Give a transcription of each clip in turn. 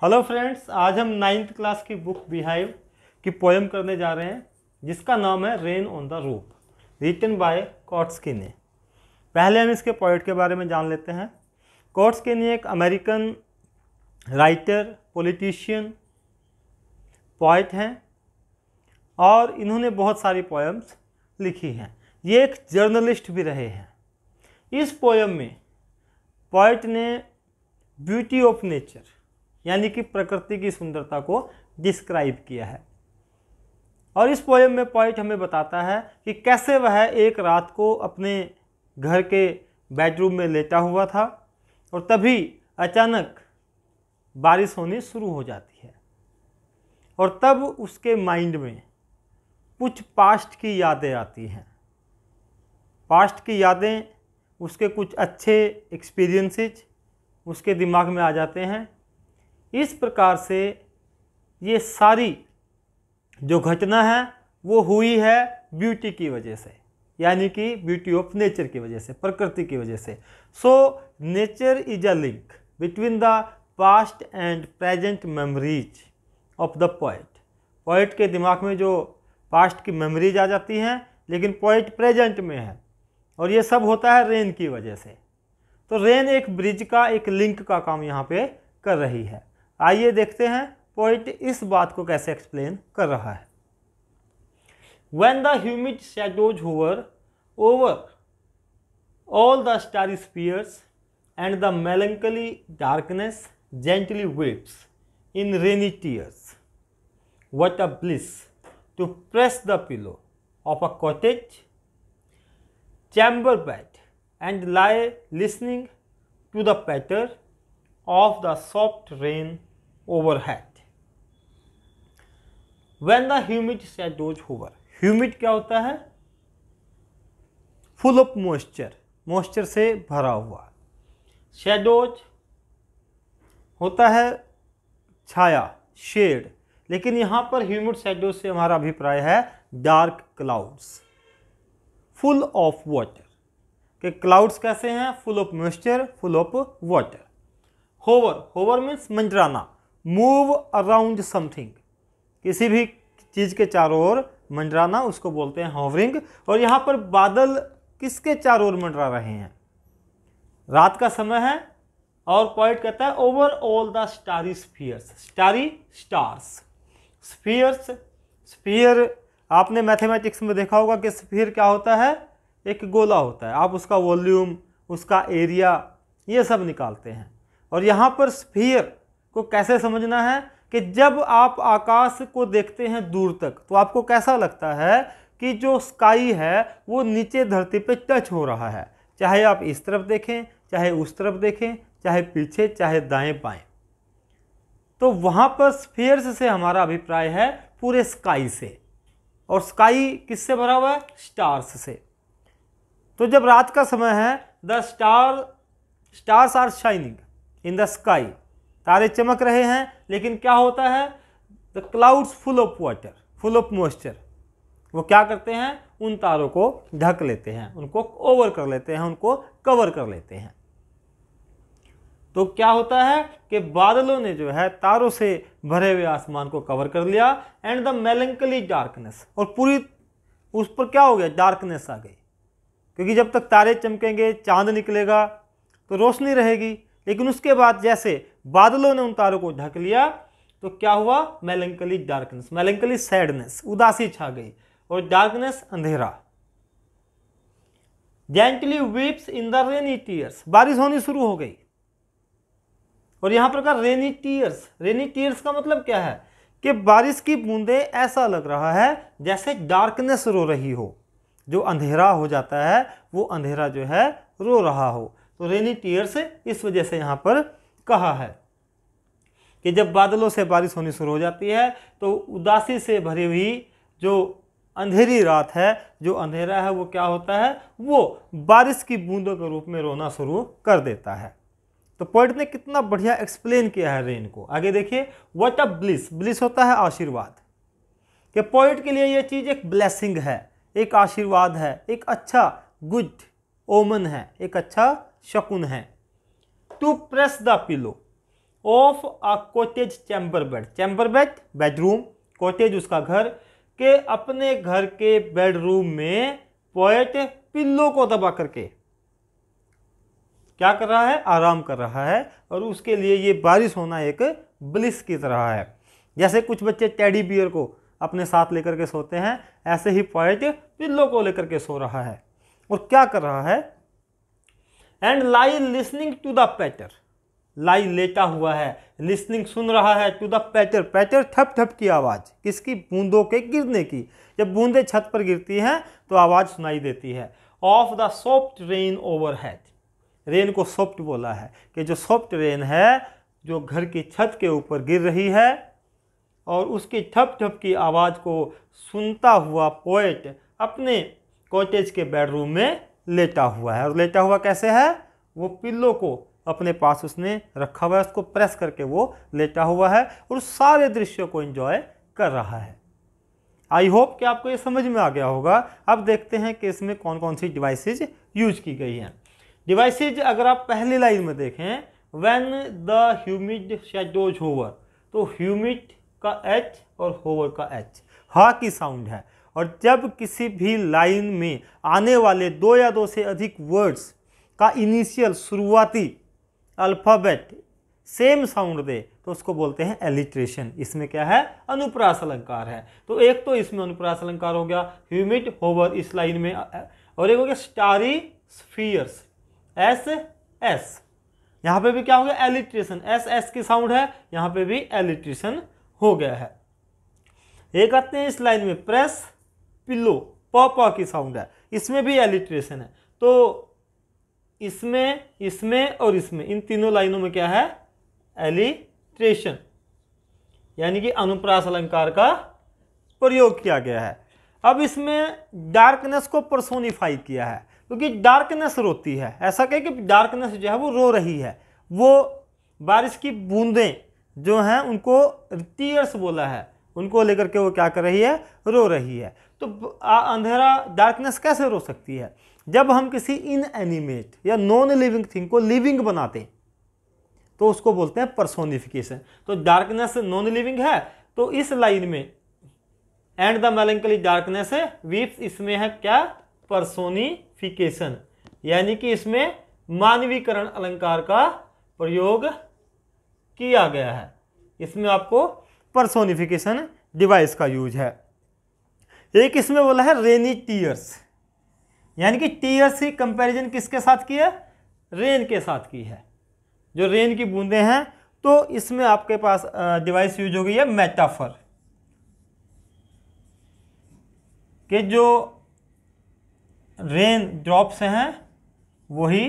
Hello friends, आज हम 9th class की बुक बीहाइव की पोएम करने जा रहे हैं जिसका नाम है rain on the roof, written by Coates Kinney. पहले हम इसके पोएट के बारे में जान लेते हैं। कोट्स्किनी एक अमेरिकन राइटर, पॉलिटिशियन, पोएट हैं और इन्होंने बहुत सारी पोएम्स लिखी हैं। ये एक जर्नलिस्ट भी रहे हैं। इस पोएम में पोएट ने ब्यूटी ऑफ नेचर यानी कि प्रकृति की सुंदरता को डिस्क्राइब किया है। और इस पोएम में पोएट हमें बताता है कि कैसे वह एक रात को अपने घर के बेडरूम में लेटा हुआ था और तभी अचानक बारिश होनी शुरू हो जाती है और तब उसके माइंड में कुछ पास्ट की यादें आती हैं। पास्ट की यादें, उसके कुछ अच्छे एक्सपीरियंसेस उसके दिमाग में आ जाते हैं। इस प्रकार से ये सारी जो घटना है वो हुई है ब्यूटी की वजह से, यानी कि ब्यूटी ऑफ नेचर की वजह से, प्रकृति की वजह से। So nature is a link between the past and present memories of the poet. Poet के दिमाग में जो पास्ट की मेमोरीज आ जाती हैं, लेकिन पोएट प्रेजेंट में है और ये सब होता है रेन की वजह से। तो रेन एक ब्रिज का, एक लिंक का काम यहाँ पे कर रही है। आइए देखते हैं पोएट इस बात को कैसे एक्सप्लेन कर रहा है। When the humid shadows hover over all the starry spheres and the melancholy darkness gently weeps in rainy tears, what a bliss to press the pillow of a cottage chamber bed and lie listening to the patter of the soft rain overhead. When the humid shadows hover, humid क्या होता है? Full of moisture, moisture से भरा हुआ। Shadows होता है छाया, shade, लेकिन यहाँ पर ह्यूमिड शेडोज से हमारा अभिप्राय है dark clouds full of water. कि क्लाउड्स कैसे हैं? Full of moisture, full of water. Hover, hover means मंडराना, मूव अराउंड समथिंग, किसी भी चीज़ के चारों ओर मंडराना, उसको बोलते हैं हॉवरिंग। और यहाँ पर बादल किसके चारों ओर मंडरा रहे हैं? रात का समय है और पोएट कहता है over all the starry spheres, starry stars, spheres. Sphere आपने मैथमेटिक्स में देखा होगा कि स्फीयर क्या होता है? एक गोला होता है। आप उसका वॉल्यूम, उसका एरिया, ये सब निकालते हैं। और यहाँ पर स्फीयर को कैसे समझना है कि जब आप आकाश को देखते हैं दूर तक तो आपको कैसा लगता है कि जो स्काई है वो नीचे धरती पे टच हो रहा है। चाहे आप इस तरफ देखें, चाहे उस तरफ देखें, चाहे पीछे, चाहे दाएं बाएं। तो वहाँ पर स्फीयर्स से हमारा अभिप्राय है पूरे स्काई से। और स्काई किससे भरा हुआ है? स्टार्स से। तो जब रात का समय है, the stars are shining in the sky, तारे चमक रहे हैं, लेकिन क्या होता है? The clouds full of water, full of moisture, वो क्या करते हैं? उन तारों को ढक लेते हैं, उनको ओवर कर लेते हैं, उनको कवर कर लेते हैं। तो क्या होता है कि बादलों ने जो है तारों से भरे हुए आसमान को कवर कर लिया। एंड द मेलंकली डार्कनेस, और पूरी उस पर क्या हो गया? डार्कनेस आ गई, क्योंकि जब तक तारे चमकेंगे, चांद निकलेगा तो रोशनी रहेगी। लेकिन उसके बाद जैसे बादलों ने उन तारों को ढक लिया तो क्या हुआ? मेलंकली डार्कनेस, मेलंकली सैडनेस, उदासी छा गई, और डार्कनेस अंधेरा। Gently weeps in the rainy tears, बारिश होनी शुरू हो गई। और यहां पर रेनी टीयर्स, रेनी टीयर्स का मतलब क्या है? कि बारिश की बूंदें, ऐसा लग रहा है जैसे डार्कनेस रो रही हो, जो अंधेरा हो जाता है वो अंधेरा जो है रो रहा हो। तो रेनी टीयर्स इस वजह से यहाँ पर कहा है कि जब बादलों से बारिश होनी शुरू हो जाती है तो उदासी से भरी हुई जो अंधेरी रात है, जो अंधेरा है, वो क्या होता है? वो बारिश की बूंदों के रूप में रोना शुरू कर देता है। तो पोएट ने कितना बढ़िया एक्सप्लेन किया है रेन को। आगे देखिए, व्हाट अ ब्लिस, ब्लिस होता है आशीर्वाद। कि पोएट के लिए ये चीज़ एक ब्लेसिंग है, एक आशीर्वाद है, एक अच्छा गुड ओमन है, एक अच्छा शकुन है। To press the pillow, of a cottage chamber bed, chamber bed bedroom, cottage उसका घर, के अपने घर के बेडरूम में पोएट पिल्लो को दबा करके क्या कर रहा है, आराम कर रहा है। और उसके लिए ये बारिश होना एक ब्लिस की तरह है। जैसे कुछ बच्चे टेडी बियर को अपने साथ लेकर के सोते हैं, ऐसे ही पोएट पिल्लो को लेकर के सो रहा है। और क्या कर रहा है, and lie listening to the patter, lie लेटा हुआ है, लिसनिंग सुन रहा है, टू द पैटर, पैटर ठप ठप की आवाज़, किसकी, बूंदों के गिरने की। जब बूंदें छत पर गिरती हैं तो आवाज़ सुनाई देती है। Of the soft rain overhead, rain को सॉफ्ट बोला है कि जो सॉफ्ट रेन है जो घर की छत के ऊपर गिर रही है, और उसकी ठप ठप की आवाज़ को सुनता हुआ पोएट अपने कॉटेज के बेडरूम में लेटा हुआ है। और लेटा हुआ कैसे है, वो पिल्लो को अपने पास उसने रखा हुआ है, उसको प्रेस करके वो लेटा हुआ है और सारे दृश्यों को एंजॉय कर रहा है। आई होप कि आपको ये समझ में आ गया होगा। अब देखते हैं कि इसमें कौन कौन सी डिवाइसेज यूज की गई हैं। डिवाइसेज अगर आप पहली लाइन में देखें, when the humid shadows hover, तो ह्यूमिड का एच और होवर का एच हा की साउंड है। और जब किसी भी लाइन में आने वाले दो या दो से अधिक वर्ड्स का इनिशियल शुरुआती अल्फ़ाबेट सेम साउंड दे तो उसको बोलते हैं एलिट्रेशन। इसमें क्या है, अनुप्रास अलंकार है। तो एक तो इसमें अनुप्रास अलंकार हो गया, ह्यूमिड होवर इस लाइन में, और एक हो गया स्टारी स्फीयर्स, एस एस, यहाँ पे भी क्या हो गया, एलिट्रेशन, एस एस की साउंड है, यहाँ पे भी एलिट्रेशन हो गया है। एक आते हैं इस लाइन में प्रेस पिल्लो, प की साउंड है, इसमें भी एलिट्रेशन है। तो इसमें और इसमें, इन तीनों लाइनों में क्या है, एलिट्रेशन, यानी कि अनुप्रास अलंकार का प्रयोग किया गया है। अब इसमें डार्कनेस को पर्सोनिफाई किया है, क्योंकि डार्कनेस रोती है। ऐसा कहे कि डार्कनेस जो है वो रो रही है, वो बारिश की बूंदें जो हैं उनको टीयर्स बोला है, उनको लेकर के वो क्या कर रही है, रो रही है। तो अंधेरा, डार्कनेस कैसे रो सकती है, जब हम किसी इनएनिमेट या नॉन लिविंग थिंग को लिविंग बनाते तो उसको बोलते हैं पर्सोनिफिकेशन। तो डार्कनेस नॉन लिविंग है, तो इस लाइन में एंड द मेलंकली डार्कनेस है वीप्स, इसमें है क्या, पर्सोनिफिकेशन, यानी कि इसमें मानवीकरण अलंकार का प्रयोग किया गया है। इसमें आपको पर्सोनिफिकेशन डिवाइस का यूज है। एक इसमें बोला है रेनी टीयर्स, यानी कि टीयर्स की कंपैरिजन किसके साथ की है, रेन के साथ की है, जो रेन की बूंदें हैं। तो इसमें आपके पास डिवाइस यूज हो गई है मेटाफर, कि जो रेन ड्रॉप्स हैं वही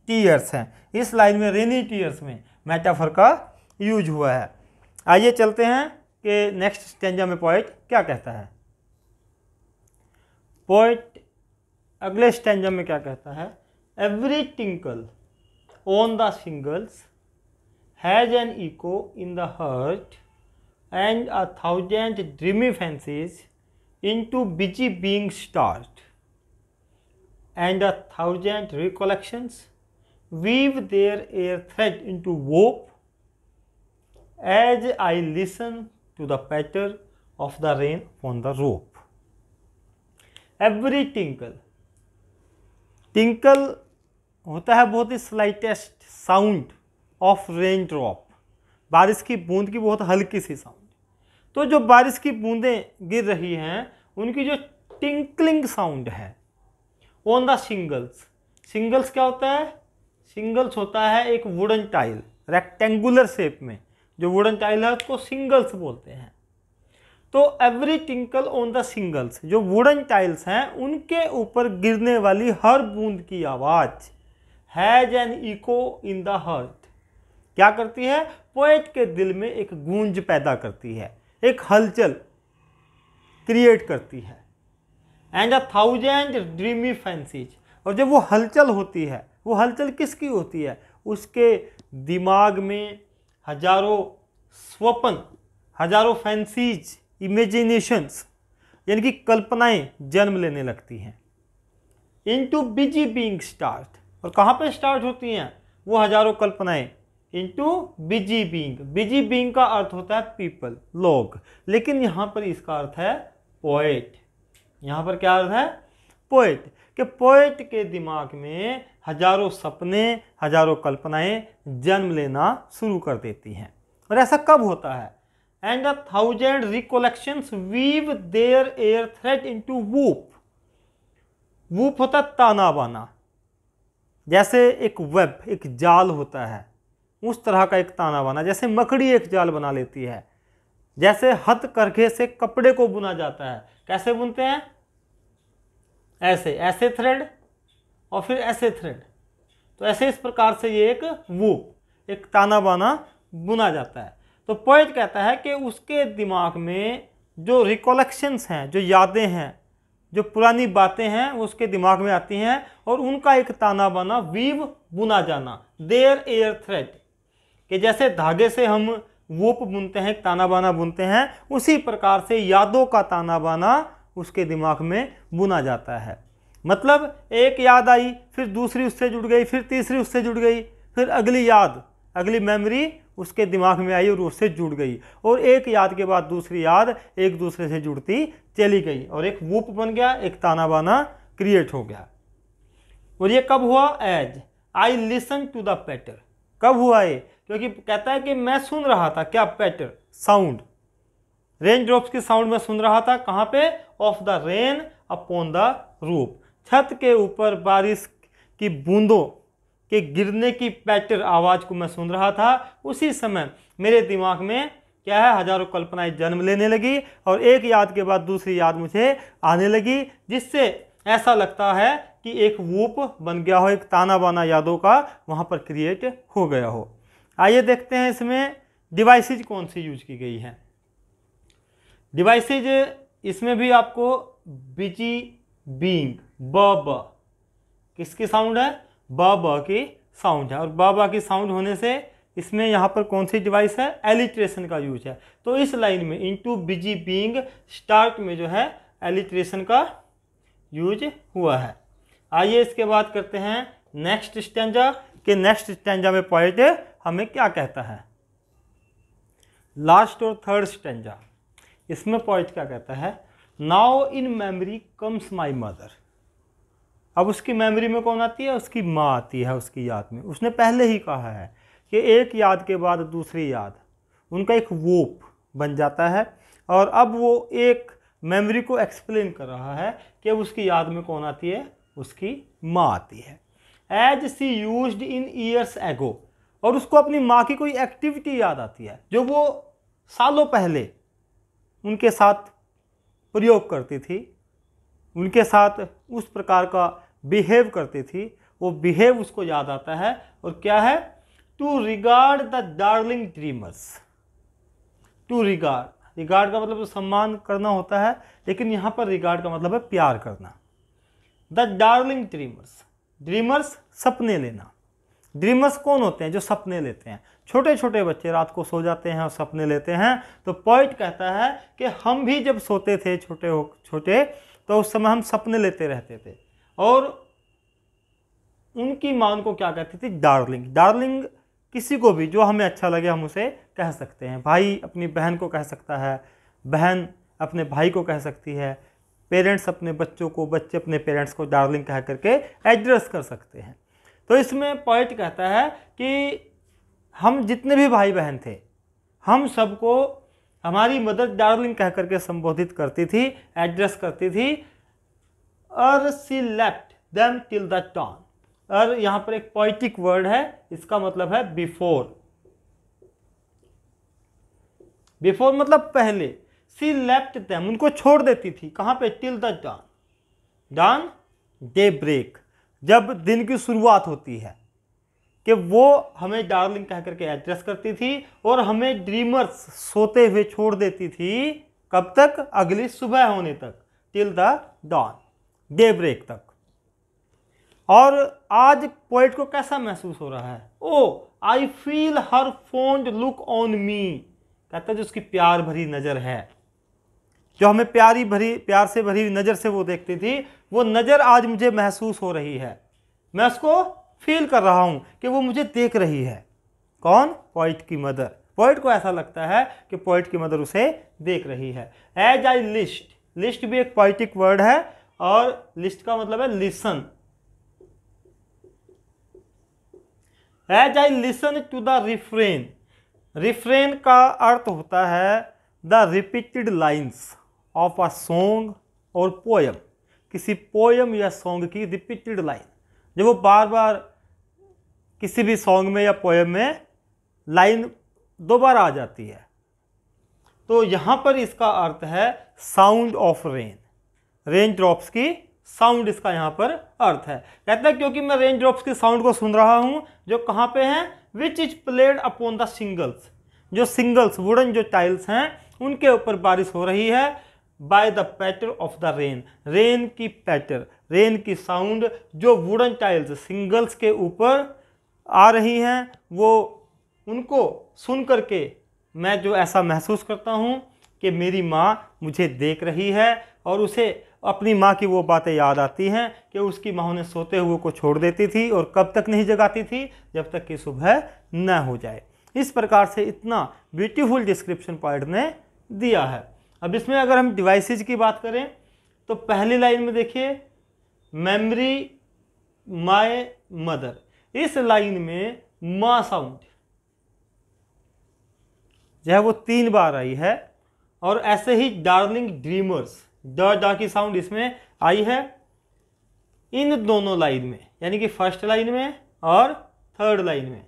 टीयर्स हैं। इस लाइन में रेनी टीयर्स में मेटाफर का यूज हुआ है। आइए चलते हैं कि नेक्स्ट स्टेंजा में पोएट क्या कहता है। पोएट अगले स्टेंजा में क्या कहता है, every tinkle on the shingles has an echo in the heart and a thousand dreamy fancies into busy being start and a thousand recollections weave their air thread into woof as I listen to the patter of the rain on the rope. Every tinkle, tinkle होता है बहुत ही slightest sound of raindrop, बारिश की बूंद की बहुत हल्की सी साउंड। तो जो बारिश की बूंदें गिर रही हैं उनकी जो टिंकलिंग साउंड है ऑन द शिंगल्स, शिंगल्स क्या होता है, शिंगल्स होता है एक वुडन टाइल रेक्टेंगुलर शेप में, जो वुडन टाइल है उसको सिंगल्स बोलते हैं। तो every tinkle on the shingles, जो वुडन टाइल्स हैं उनके ऊपर गिरने वाली हर बूंद की आवाज has an echo in the heart, क्या करती है, पोएट के दिल में एक गूंज पैदा करती है, एक हलचल क्रिएट करती है। And a thousand dreamy fancies, और जब वो हलचल होती है, वो हलचल किसकी होती है, उसके दिमाग में हजारों स्वप्न, हजारों फैंसीज, इमेजिनेशंस, यानी कि कल्पनाएं जन्म लेने लगती हैं। इनटू बिजी बीइंग स्टार्ट, और कहाँ पे स्टार्ट होती हैं वो हजारों कल्पनाएं, into busy being. Busy being का अर्थ होता है पीपल, लोग, लेकिन यहाँ पर इसका अर्थ है पोएट। यहाँ पर क्या अर्थ है? पोएट। कि पोएट के दिमाग में हजारों सपने, हजारों कल्पनाएं जन्म लेना शुरू कर देती हैं। और ऐसा कब होता है? And 1,000 recollections weave their air thread into woof. Woof होता है ताना बाना, जैसे एक वेब, एक जाल होता है, उस तरह का एक ताना बाना। जैसे मकड़ी एक जाल बना लेती है, जैसे हथकरघे से कपड़े को बुना जाता है। कैसे बुनते हैं? ऐसे, ऐसे थ्रेड और फिर ऐसे थ्रेड। तो ऐसे इस प्रकार से ये एक वूप, एक ताना बाना बुना जाता है। तो पोएट कहता है कि उसके दिमाग में जो रिकॉलेक्शंस हैं, जो यादें हैं, जो पुरानी बातें हैं, उसके दिमाग में आती हैं और उनका एक ताना बाना, वीव, बुना जाना, देयर एयर थ्रेड। कि जैसे धागे से हम वूप बुनते हैं, एक ताना बाना बुनते हैं, उसी प्रकार से यादों का ताना बाना उसके दिमाग में बुना जाता है। मतलब एक याद आई, फिर दूसरी उससे जुड़ गई, फिर तीसरी उससे जुड़ गई, फिर अगली याद, अगली मेमोरी उसके दिमाग में आई और उससे जुड़ गई, और एक याद के बाद दूसरी याद एक दूसरे से जुड़ती चली गई और एक वूप बन गया, एक ताना बाना क्रिएट हो गया। और ये कब हुआ? As I listen to the patter. कब हुआ ये? क्योंकि कहता है कि मैं सुन रहा था, क्या? पैटर, साउंड, रेन ड्रॉप्स की साउंड में सुन रहा था। कहाँ पे? Of the rain upon the roof. छत के ऊपर बारिश की बूंदों के गिरने की पैटर आवाज़ को मैं सुन रहा था। उसी समय मेरे दिमाग में क्या है? हजारों कल्पनाएं जन्म लेने लगी और एक याद के बाद दूसरी याद मुझे आने लगी, जिससे ऐसा लगता है कि एक वूप बन गया हो, एक ताना बाना यादों का वहाँ पर क्रिएट हो गया हो। आइए देखते हैं इसमें डिवाइसेज कौन सी यूज की गई हैं। डिवाइसेज इसमें भी आपको बिजी बीइंग, ब किसकी साउंड है? ब की साउंड है, और ब की साउंड होने से इसमें यहाँ पर कौन सी डिवाइस है? एलिट्रेशन का यूज है। तो इस लाइन में इनटू बिजी बीइंग स्टार्ट में जो है एलिट्रेशन का यूज हुआ है। आइए इसके बाद करते हैं नेक्स्ट स्टैंजा। कि नेक्स्ट स्टैंजा में पोएट हमें क्या कहता है? लास्ट और थर्ड स्टैंजा, इसमें पोएट क्या कहता है? Now in memory comes my mother. अब उसकी मेमोरी में कौन आती है? उसकी माँ आती है उसकी याद में। उसने पहले ही कहा है कि एक याद के बाद दूसरी याद, उनका एक वूप बन जाता है, और अब वो एक मेमोरी को एक्सप्लेन कर रहा है कि अब उसकी याद में कौन आती है? उसकी माँ आती है। As she used in years ago. और उसको अपनी माँ की कोई एक्टिविटी याद आती है जो वो सालों पहले उनके साथ प्रयोग करती थी, उनके साथ उस प्रकार का बिहेव करती थी। वो बिहेव उसको याद आता है, और क्या है? To regard the darling dreamers. To regard, regard का मतलब तो सम्मान करना होता है, लेकिन यहाँ पर रिगार्ड का मतलब है प्यार करना। द डार्लिंग ड्रीमर्स, ड्रीमर्स सपने लेना। ड्रीमर्स कौन होते हैं? जो सपने लेते हैं। छोटे छोटे बच्चे रात को सो जाते हैं और सपने लेते हैं। तो पोएट कहता है कि हम भी जब सोते थे छोटे तो उस समय हम सपने लेते रहते थे, और उनकी माँ उनको क्या कहती थी? डार्लिंग। डार्लिंग किसी को भी जो हमें अच्छा लगे हम उसे कह सकते हैं। भाई अपनी बहन को कह सकता है, बहन अपने भाई को कह सकती है, पेरेंट्स अपने बच्चों को, बच्चे अपने पेरेंट्स को डार्लिंग कह करके एड्रेस कर सकते हैं। तो इसमें पोएट कहता है कि हम जितने भी भाई बहन थे, हम सबको हमारी मदर डार्लिंग कह करके संबोधित करती थी, एड्रेस करती थी। और she left them till the dawn. और यहाँ पर एक पोइटिक वर्ड है, इसका मतलब है बिफोर। बिफोर मतलब पहले। सी लेफ्ट देम, उनको छोड़ देती थी। कहाँ पे? Till the dawn. Dawn day break, जब दिन की शुरुआत होती है, कि वो हमें डार्लिंग कह करके एड्रेस करती थी, और हमें ड्रीमर्स सोते हुए छोड़ देती थी। कब तक? अगली सुबह होने तक, till the dawn, day break तक। और आज पोएट को कैसा महसूस हो रहा है? Oh I feel her fond look on me. कहता है जो उसकी प्यार भरी नज़र है, जो हमें प्यार से भरी नज़र से वो देखती थी, वो नज़र आज मुझे महसूस हो रही है। मैं उसको फील कर रहा हूँ कि वो मुझे देख रही है। कौन? पोइट की मदर। पोइट को ऐसा लगता है कि पोइट की मदर उसे देख रही है। एज आई लिस्ट, लिस्ट भी एक पोइटिक वर्ड है और लिस्ट का मतलब है listen. As I listen to the refrain, refrain का अर्थ होता है the repeated lines of a song और पोयम, किसी पोयम या सॉन्ग की रिपीटेड लाइन, जब वो बार बार किसी भी सॉन्ग में या पोयम में लाइन दोबारा आ जाती है। तो यहाँ पर इसका अर्थ है sound of rain, rain drops की साउंड इसका यहाँ पर अर्थ है। कहता है क्योंकि मैं रेन ड्रॉप्स की साउंड को सुन रहा हूँ जो कहाँ पे हैं? Which is played upon the shingles, जो सिंगल्स वुडन जो टाइल्स हैं उनके ऊपर बारिश हो रही है। By the patter of the rain, rain की पैटर, रेन की साउंड जो वुडन टाइल्स सिंगल्स के ऊपर आ रही हैं, वो उनको सुन करके मैं जो ऐसा महसूस करता हूँ कि मेरी माँ मुझे देख रही है और उसे अपनी माँ की वो बातें याद आती हैं कि उसकी माँ उन्हें सोते हुए को छोड़ देती थी और कब तक नहीं जगाती थी? जब तक कि सुबह न हो जाए। इस प्रकार से इतना ब्यूटीफुल डिस्क्रिप्शन पोएट ने दिया है। अब इसमें अगर हम डिवाइसेज की बात करें तो पहली लाइन में देखिए मेमोरी माय मदर, इस लाइन में माँ साउंड जो है वो 3 बार आई है और ऐसे ही डार्लिंग ड्रीमर्स ड की साउंड इसमें आई है इन दोनों लाइन में, यानी कि फर्स्ट लाइन में और थर्ड लाइन में।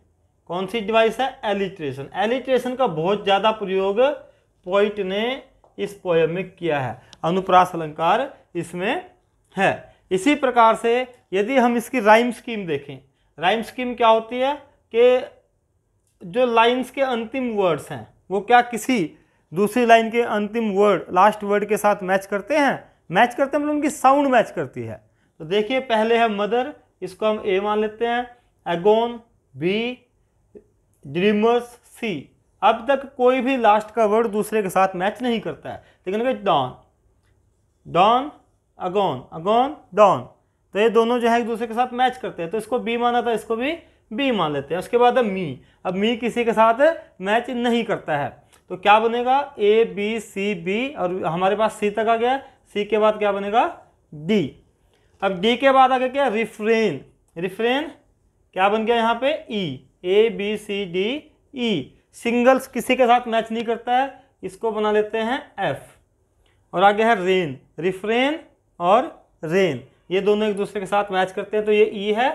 कौन सी डिवाइस है? एलिट्रेशन। एलिट्रेशन का बहुत ज़्यादा प्रयोग पोइट ने इस पोयम में किया है, अनुप्रास अलंकार इसमें है। इसी प्रकार से यदि हम इसकी राइम स्कीम देखें, राइम स्कीम क्या होती है कि जो लाइंस के अंतिम वर्ड्स हैं वो क्या किसी दूसरी लाइन के अंतिम वर्ड लास्ट वर्ड के साथ मैच करते हैं? मैच करते हैं मतलब उनकी साउंड मैच करती है। तो देखिए पहले है मदर, इसको हम ए मान लेते हैं, एगोन बी, ड्रीमर्स सी। अब तक कोई भी लास्ट का वर्ड दूसरे के साथ मैच नहीं करता है, लेकिन डॉन, डॉन, अगोन, अगोन, डॉन, तो ये दोनों जो है एक दूसरे के साथ मैच करते हैं, तो इसको बी माना था, इसको भी बी मान लेते हैं। उसके बाद है मी, अब मी किसी के साथ मैच नहीं करता है, तो क्या बनेगा? ए बी सी बी, और हमारे पास सी तक आ गया, सी के बाद क्या बनेगा? डी। अब डी के बाद आ गया क्या? रिफ्रेन, रिफ्रेन क्या बन गया यहाँ पे? E, A B C D E. Shingles किसी के साथ मैच नहीं करता है, इसको बना लेते हैं एफ। और आगे है रेन, रिफ्रेन और रेन, ये दोनों एक दूसरे के साथ मैच करते हैं, तो ये ई है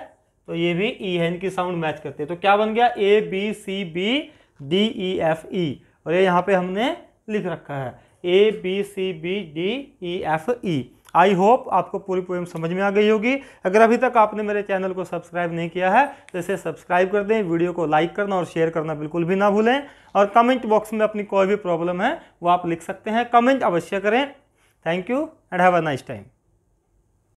तो ये भी ई है, इनकी साउंड मैच करते हैं। तो क्या बन गया? A B C B D E F E, और ये यहाँ पे हमने लिख रखा है A B C B D E F E. I hope आपको पूरी पोएम समझ में आ गई होगी। अगर अभी तक आपने मेरे चैनल को सब्सक्राइब नहीं किया है तो इसे सब्सक्राइब कर दें, वीडियो को लाइक करना और शेयर करना बिल्कुल भी ना भूलें, और कमेंट बॉक्स में अपनी कोई भी प्रॉब्लम है वो आप लिख सकते हैं, कमेंट अवश्य करें। Thank you and have a nice time.